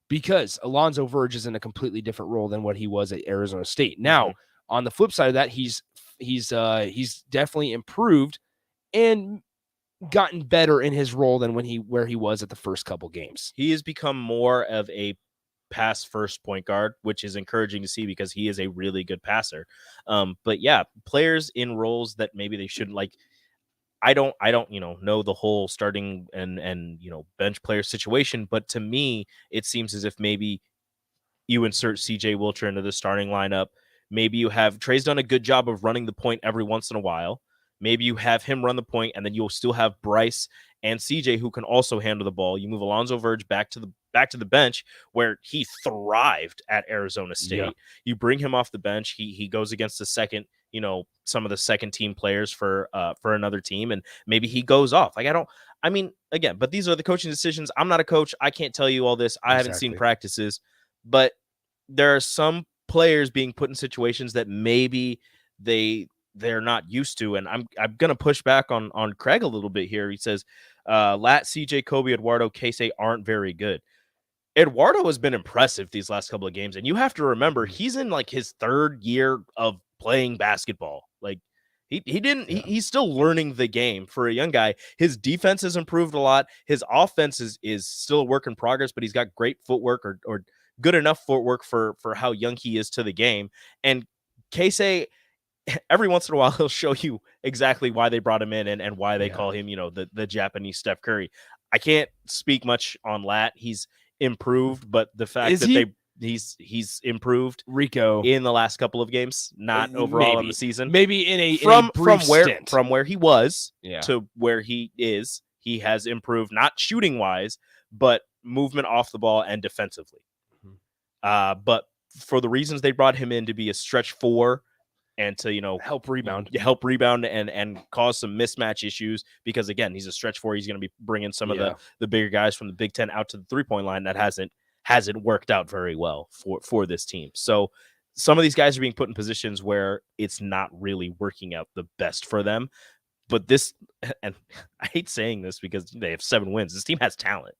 Because Alonzo Verge is in a completely different role than what he was at Arizona State. Now, on the flip side of that, he's definitely improved and gotten better in his role than where he was at the first couple games. He has become more of a pass first point guard, which is encouraging to see because he is a really good passer. But yeah, players in roles that maybe they shouldn't, like, I don't know the whole starting and bench player situation, but to me, it seems as if maybe you insert CJ Wilcher into the starting lineup. Maybe you have Trey's done a good job of running the point every once in a while. Maybe you have him run the point, and then you'll still have Bryce and CJ who can also handle the ball. You move Alonzo Verge back to the bench where he thrived at Arizona State. Yeah. You bring him off the bench. He goes against the second, some of the second team players for another team, and maybe he goes off. But these are the coaching decisions. I'm not a coach. I can't tell you all this. I haven't seen practices, but there are some players being put in situations that maybe they're not used to. And I'm going to push back on Craig a little bit here. He says, Lat, CJ, Kobe, Eduardo, Casey aren't very good. Eduardo has been impressive these last couple of games. And you have to remember, he's in like his 3rd year of playing basketball. Like he's still learning the game for a young guy. His defense has improved a lot. His offense is still a work in progress, but he's got great footwork or good enough footwork for how young he is to the game. And Casey, every once in a while, he'll show you exactly why they brought him in and why they call him, the Japanese Steph Curry. I can't speak much on Lat. He's improved, but the fact he's improved Rico in the last couple of games, not overall in the season. Maybe in a brief stint. From where he was to where he is, he has improved, not shooting wise, but movement off the ball and defensively. But for the reasons they brought him in to be a stretch 4 and to, help rebound and cause some mismatch issues, because again, he's a stretch 4. He's going to be bringing some of the bigger guys from the Big Ten out to the 3-point line. That hasn't worked out very well for this team. So some of these guys are being put in positions where it's not really working out the best for them. But this, and I hate saying this because they have 7 wins. This team has talent.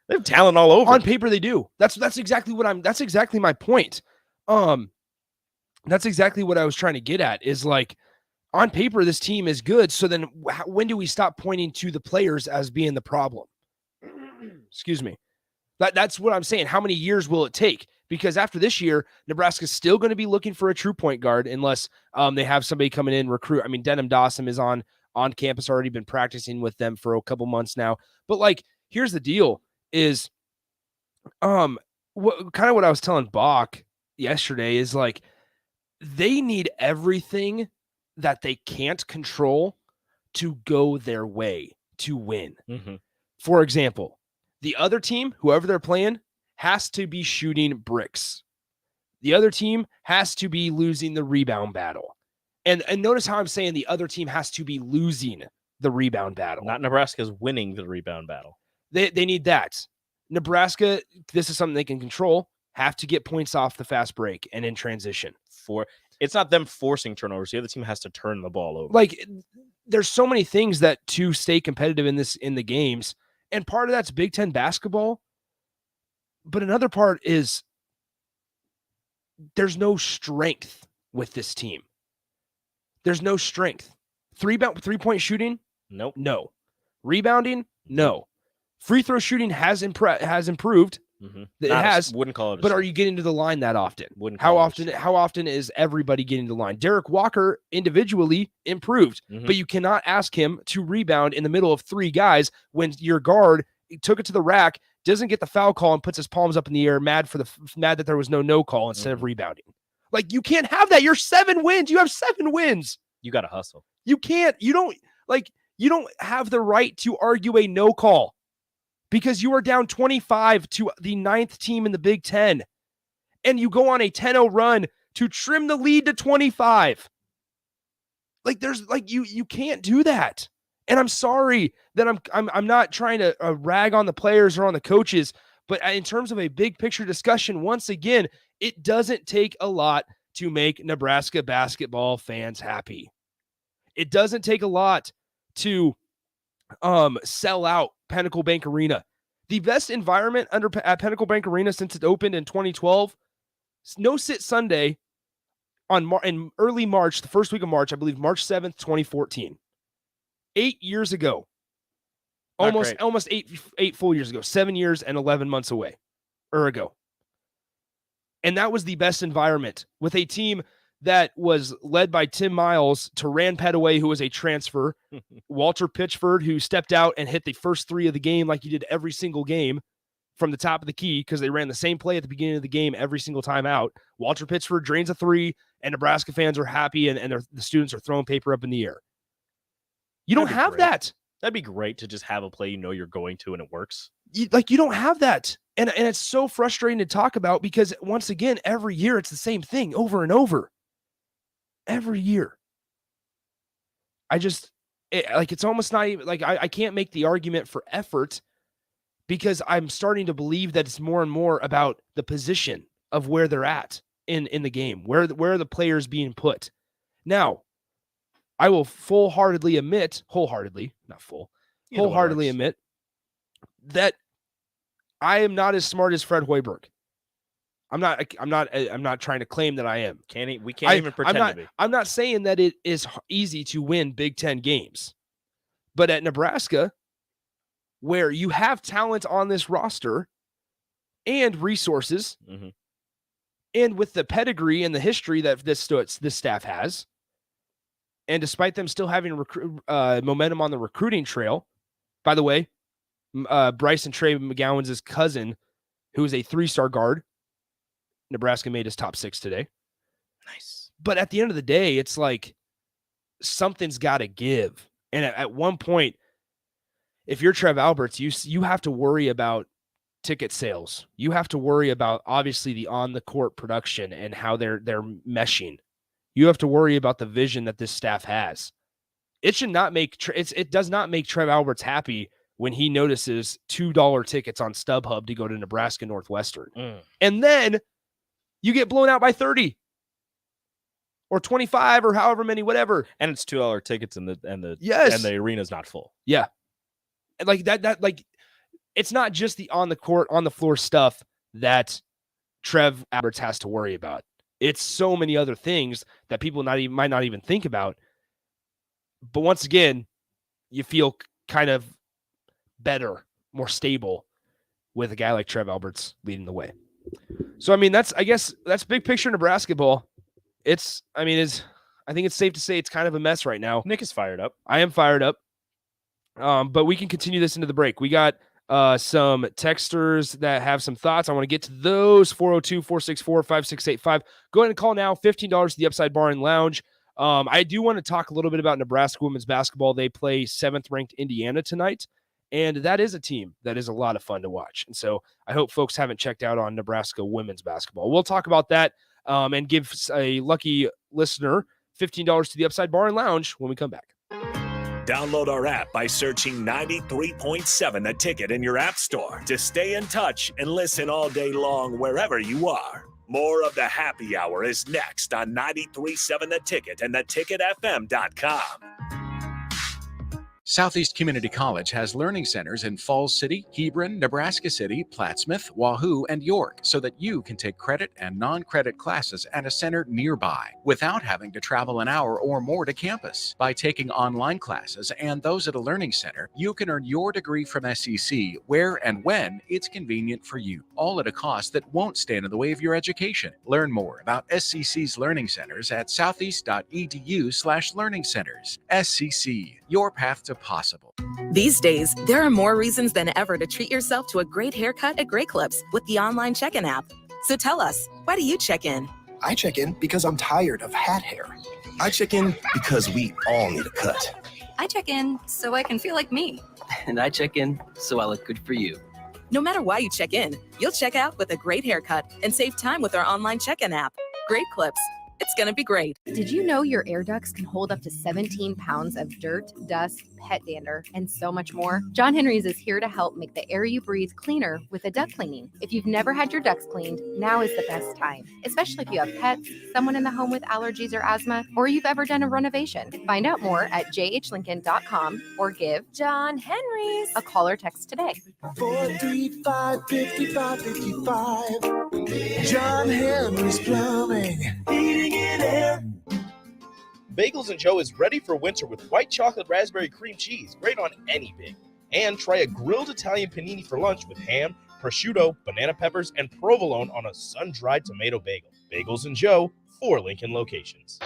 They have talent all over. On paper, they do. That's exactly that's exactly my point. That's exactly what I was trying to get at is like on paper, this team is good. So then when do we stop pointing to the players as being the problem? Excuse me. That's what I'm saying. How many years will it take? Because after this year, Nebraska's still going to be looking for a true point guard unless they have somebody coming in recruit. I mean, Denham Dawson is on campus, already been practicing with them for a couple months now. But like, here's the deal is kind of what I was telling Bach yesterday is like, they need everything that they can't control to go their way to win. Mm-hmm. For example, the other team, whoever they're playing, has to be shooting bricks. The other team has to be losing the rebound battle. And notice how I'm saying the other team has to be losing the rebound battle. Not Nebraska's winning the rebound battle. They need that. Nebraska, this is something they can control, have to get points off the fast break and in transition. It's not them forcing turnovers. The other team has to turn the ball over. Like, there's so many things that to stay competitive in the games. And part of that's Big Ten basketball. But another part is there's no strength with this team. There's no strength. 3-point shooting? Nope. No. Rebounding? No. Free throw shooting has improved. Mm-hmm. It has. Wouldn't call it. But are you getting to the line that often? Wouldn't. How often is everybody getting to the line? Derek Walker individually improved, but you cannot ask him to rebound in the middle of three guys when your guard took it to the rack, doesn't get the foul call, and puts his palms up in the air, mad that there was no call instead of rebounding. Like, you can't have that. You're 7 wins. You have 7 wins. You got to hustle. You can't. You don't have the right to argue a no call because you are down 25 to the 9th team in the Big Ten, and you go on a 10-0 run to trim the lead to 25. Like, there's like you can't do that. And I'm sorry that I'm not trying to rag on the players or on the coaches, but in terms of a big picture discussion, once again, it doesn't take a lot to make Nebraska basketball fans happy. It doesn't take a lot to sell out Pinnacle Bank Arena. The best environment at Pinnacle Bank Arena since it opened in 2012, No Sit Sunday in early March, the first week of March, I believe March 7th, 2014. 8 years ago. Almost eight full years ago. 7 years and 11 months ago. And that was the best environment with a team that was led by Tim Miles, Taran Petaway, who was a transfer, Walter Pitchford, who stepped out and hit the first 3 of the game like he did every single game from the top of the key because they ran the same play at the beginning of the game every single time out. Walter Pitchford drains a 3, and Nebraska fans are happy, and the students are throwing paper up in the air. You don't have that. That'd be great to just have a play you're going to and it works. You don't have that. And it's so frustrating to talk about because, once again, every year it's the same thing over and over. Every year. It's almost not even like I can't make the argument for effort because I'm starting to believe that it's more and more about the position of where they're at in the game, where are the players being put. Now, I will wholeheartedly admit that I am not as smart as Fred Hoiberg. I'm not trying to claim that I am. We can't even pretend to be. I'm not saying that it is easy to win Big Ten games. But at Nebraska, where you have talent on this roster and resources, and with the pedigree and the history that this staff has, and despite them still having momentum on the recruiting trail, by the way, Bryson Trey McGowan's cousin, who is a 3-star guard, Nebraska made his top 6 today. Nice. But at the end of the day, it's like something's got to give. And at one point, if you're Trev Alberts, you have to worry about ticket sales. You have to worry about, obviously, the on-the-court production and how they're meshing. You have to worry about the vision that this staff has. It should not make it does not make Trev Alberts happy when he notices $2 tickets on StubHub to go to Nebraska Northwestern. And then you get blown out by 30 or 25 or however many, whatever. And it's $2 tickets and the arena's not full. Yeah. And like that it's not just the on the court, on the floor stuff that Trev Alberts has to worry about. It's so many other things that people might not even think about. But once again, you feel kind of better, more stable with a guy like Trev Alberts leading the way. So, I mean, that's big picture Nebraska ball. I think it's safe to say it's kind of a mess right now. Nick is fired up. I am fired up. But we can continue this into the break. We got some texters that have some thoughts. I want to get to those. 402-464-5685. Go ahead and call now. $15 to the Upside Bar and Lounge. I do want to talk a little bit about Nebraska women's basketball. They play 7th-ranked Indiana tonight, and that is a team that is a lot of fun to watch. And so I hope folks haven't checked out on Nebraska women's basketball. We'll talk about that and give a lucky listener $15 to the Upside Bar and Lounge when we come back. Download our app by searching 93.7 The Ticket in your app store to stay in touch and listen all day long wherever you are. More of the happy hour is next on 93.7 The Ticket and theticketfm.com. Southeast Community College has learning centers in Falls City, Hebron, Nebraska City, Plattsmouth, Wahoo, and York so that you can take credit and non-credit classes at a center nearby without having to travel an hour or more to campus. By taking online classes and those at a learning center, you can earn your degree from SEC where and when it's convenient for you, all at a cost that won't stand in the way of your education. Learn more about SCC's learning centers at southeast.edu/learning centers. SCC, your path to possible. These days, there are more reasons than ever to treat yourself to a great haircut at Great Clips with the online check-in app. So tell us, why do you check in? I check in because I'm tired of hat hair. I check in because we all need a cut. I check in so I can feel like me. And I check in so I look good for you. No matter why you check in, you'll check out with a great haircut and save time with our online check-in app. Great Clips. It's going to be great. Did you know your air ducts can hold up to 17 pounds of dirt, dust, pet dander, and so much more? John Henry's is here to help make the air you breathe cleaner with a duct cleaning. If you've never had your ducts cleaned, now is the best time, especially if you have pets, someone in the home with allergies or asthma, or you've ever done a renovation. Find out more at jhlincoln.com or give John Henry's a call or text today. 435-5555. John Henry's Plumbing. Heating and air. Bagels and Joe is ready for winter with white chocolate raspberry cream cheese, great on any bagel. And try a grilled Italian panini for lunch with ham, prosciutto, banana peppers, and provolone on a sun-dried tomato bagel. Bagels and Joe, 4 Lincoln locations.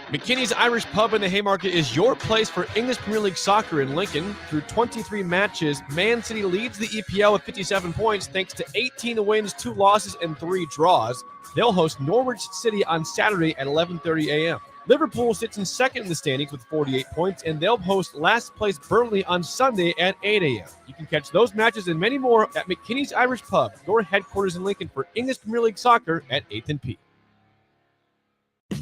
McKinney's Irish Pub in the Haymarket is your place for English Premier League soccer in Lincoln. Through 23 matches, Man City leads the EPL with 57 points thanks to 18 wins, 2 losses, and 3 draws. They'll host Norwich City on Saturday at 11:30 a.m. Liverpool sits in second in the standings with 48 points, and they'll host last place Burnley on Sunday at 8 a.m. You can catch those matches and many more at McKinney's Irish Pub, your headquarters in Lincoln for English Premier League soccer at 8th and P.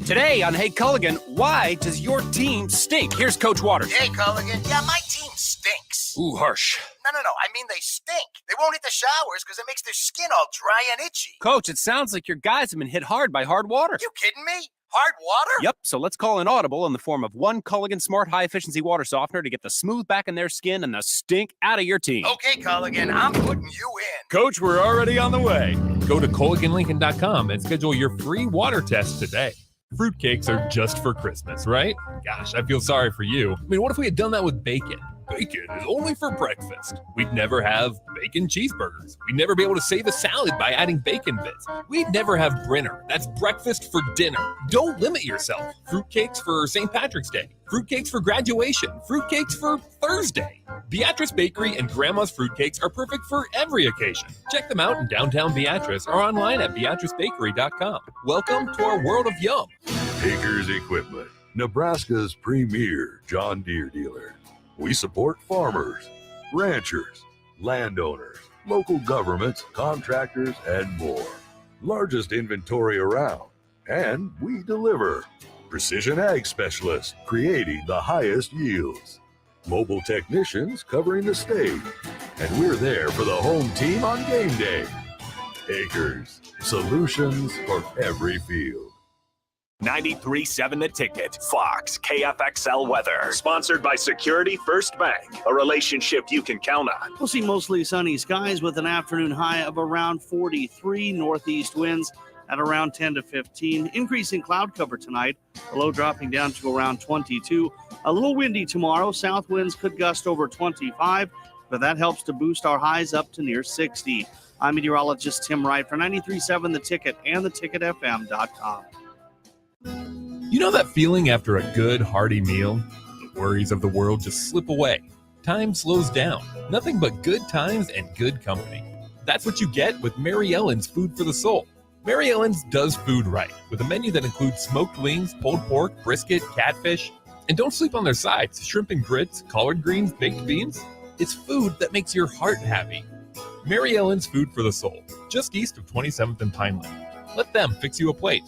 Today on Hey Culligan, why does your team stink? Here's Coach Waters. Hey, Culligan. Yeah, my team stinks. Ooh, harsh. No. I mean, they stink. They won't hit the showers because it makes their skin all dry and itchy. Coach, it sounds like your guys have been hit hard by hard water. You kidding me? Hard water? Yep, so let's call an audible in the form of one Culligan Smart High-Efficiency Water Softener to get the smooth back in their skin and the stink out of your team. Okay, Culligan, I'm putting you in. Coach, we're already on the way. Go to CulliganLincoln.com and schedule your free water test today. Fruitcakes are just for Christmas, right? Gosh, I feel sorry for you. I mean, what if we had done that with bacon? Bacon is only for breakfast. We'd never have bacon cheeseburgers. We'd never be able to save a salad by adding bacon bits. We'd never have Brinner. That's breakfast for dinner. Don't limit yourself. Fruitcakes for St. Patrick's Day. Fruitcakes for graduation. Fruitcakes for Thursday. Beatrice Bakery and Grandma's Fruitcakes are perfect for every occasion. Check them out in downtown Beatrice or online at beatricebakery.com. Welcome to our world of yum. Acres Equipment, Nebraska's premier John Deere dealer. We support farmers, ranchers, landowners, local governments, contractors, and more. Largest inventory around, and we deliver. Precision ag specialists creating the highest yields. Mobile technicians covering the state, and we're there for the home team on game day. Acres, solutions for every field. 93.7 The Ticket, Fox, KFXL weather. Sponsored by Security First Bank, a relationship you can count on. We'll see mostly sunny skies with an afternoon high of around 43, northeast winds at around 10 to 15. Increasing cloud cover tonight, the low dropping down to around 22. A little windy tomorrow. South winds could gust over 25, but that helps to boost our highs up to near 60. I'm meteorologist Tim Wright for 93.7 The Ticket and theticketfm.com. You know that feeling after a good, hearty meal? The worries of the world just slip away. Time slows down. Nothing but good times and good company. That's what you get with Mary Ellen's Food for the Soul. Mary Ellen's does food right, with a menu that includes smoked wings, pulled pork, brisket, catfish. And don't sleep on their sides, shrimp and grits, collard greens, baked beans. It's food that makes your heart happy. Mary Ellen's Food for the Soul, just east of 27th and Pineland. Let them fix you a plate.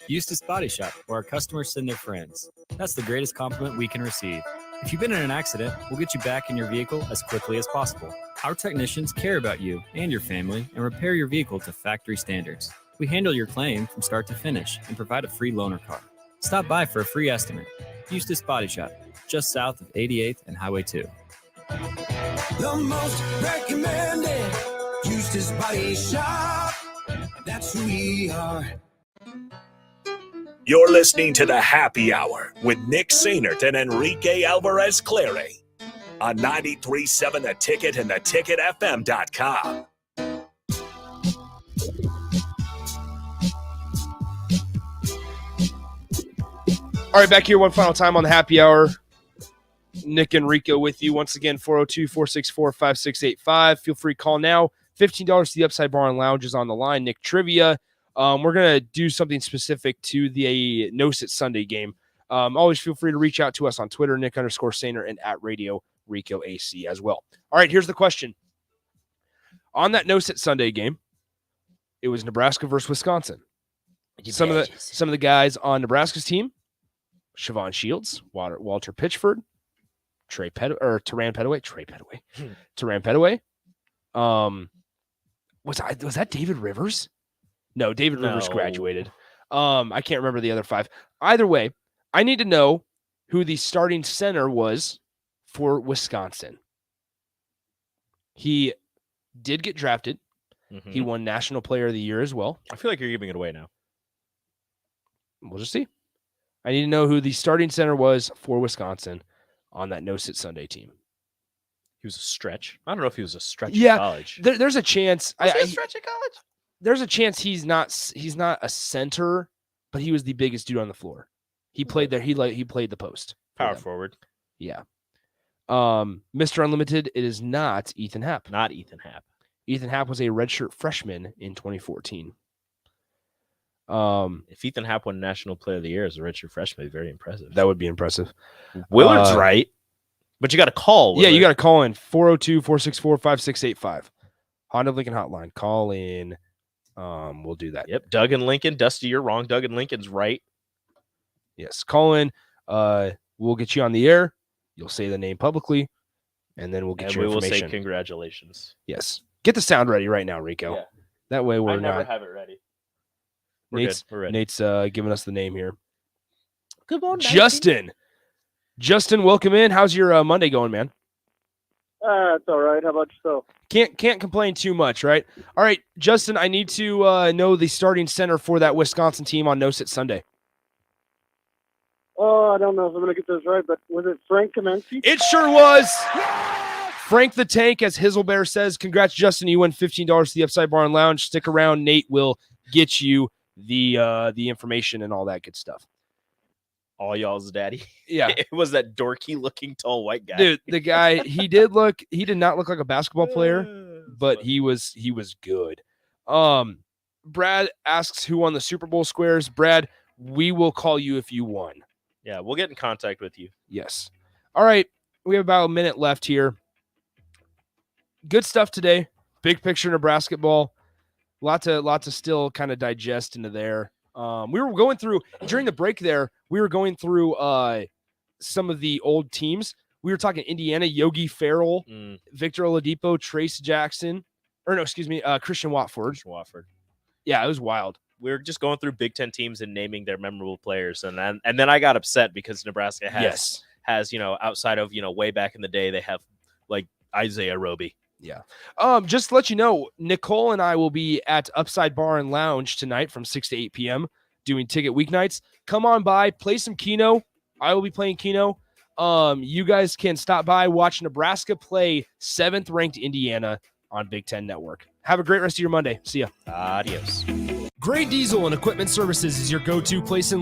Eustace Body Shop, where our customers send their friends. That's the greatest compliment we can receive. If you've been in an accident, we'll get you back in your vehicle as quickly as possible. Our technicians care about you and your family and repair your vehicle to factory standards. We handle your claim from start to finish and provide a free loaner car. Stop by for a free estimate. Eustace Body Shop, just south of 88th and Highway 2. The most recommended Eustace Body Shop. That's who we are. You're listening to the Happy Hour with Nick Sainert and Enrique Alvarez Clary on 93.7 The Ticket and theticketfm.com. All right, back here one final time on the Happy Hour. Nick and Rico with you once again, 402-464-5685. Feel free to call now. $15 to the Upside Bar and Lounge is on the line. Nick Trivia. We're going to do something specific to the No Sit Sunday game. Always feel free to reach out to us on Twitter, Nick_Sainer, and at Radio Rico AC as well. All right, here's the question. On that No Sit Sunday game, it was Nebraska versus Wisconsin. Some of the guys on Nebraska's team, Siobhan Shields, Walter Pitchford, Teran Petaway. Was that David Rivers? No, David Rivers graduated. I can't remember the other five. Either way, I need to know who the starting center was for Wisconsin. He did get drafted. Mm-hmm. He won National Player of the Year as well. I feel like you're giving it away now. We'll just see. I need to know who the starting center was for Wisconsin on that No Sit Sunday team. He was a stretch. I don't know if he was a stretch in college. There's a chance. Was he a stretch in college? There's a chance he's not a center, but he was the biggest dude on the floor. He played there. He played the post. Power forward. Yeah. Mr. Unlimited, it is not Ethan Happ. Not Ethan Happ. Ethan Happ was a redshirt freshman in 2014. If Ethan Happ won National Player of the Year as a redshirt freshman, it'd be very impressive. That would be impressive. Willard's right, but you got to call. Willard. Yeah, you got to call in 402-464-5685. Honda of Lincoln hotline. Call in. We'll do that. Yep. Doug and Lincoln. Dusty, you're wrong. Doug and Lincoln's right. Yes. Call in. We'll get you on the air. You'll say the name publicly, and then we'll get your information. We will say congratulations. Yes. Get the sound ready right now, Rico. Yeah. That way we're not. I never have it ready. We're ready. Nate's giving us the name here. Good morning, Justin. Justin, welcome in. How's your Monday going, man? It's all right. How about yourself? Can't complain too much, right? All right, Justin, I need to know the starting center for that Wisconsin team on No Sit Sunday. Oh, I don't know if I'm going to get this right, but was it Frank Kaminsky? It sure was. Frank the Tank, as Hizzlebear says. Congrats, Justin. You win $15 to the Upside Bar and Lounge. Stick around. Nate will get you the information and all that good stuff. All y'all's daddy. Yeah. It was that dorky looking tall white guy. Dude, the guy, he did not look like a basketball player, but he was good. Brad asks who won the Super Bowl squares. Brad, we will call you if you won. Yeah, we'll get in contact with you. Yes. All right. We have about a minute left here. Good stuff today. Big picture Nebraska ball. Lot to still kind of digest into there. We were going through during the break there. We were going through some of the old teams. We were talking Indiana, Yogi Ferrell, Victor Oladipo, Trace Jackson, Christian Watford. Watford. Yeah, it was wild. we were just going through Big Ten teams and naming their memorable players, and then I got upset because Nebraska has outside of way back in the day, they have like Isaiah Roby. Yeah. Just to let you know, Nicole and I will be at Upside Bar and Lounge tonight from 6 to 8 p.m. doing ticket weeknights. Come on by, play some Keno. I will be playing Keno. You guys can stop by, watch Nebraska play 7th ranked Indiana on Big Ten Network. Have a great rest of your Monday. See ya. Adios. Gray Diesel and Equipment Services is your go-to place in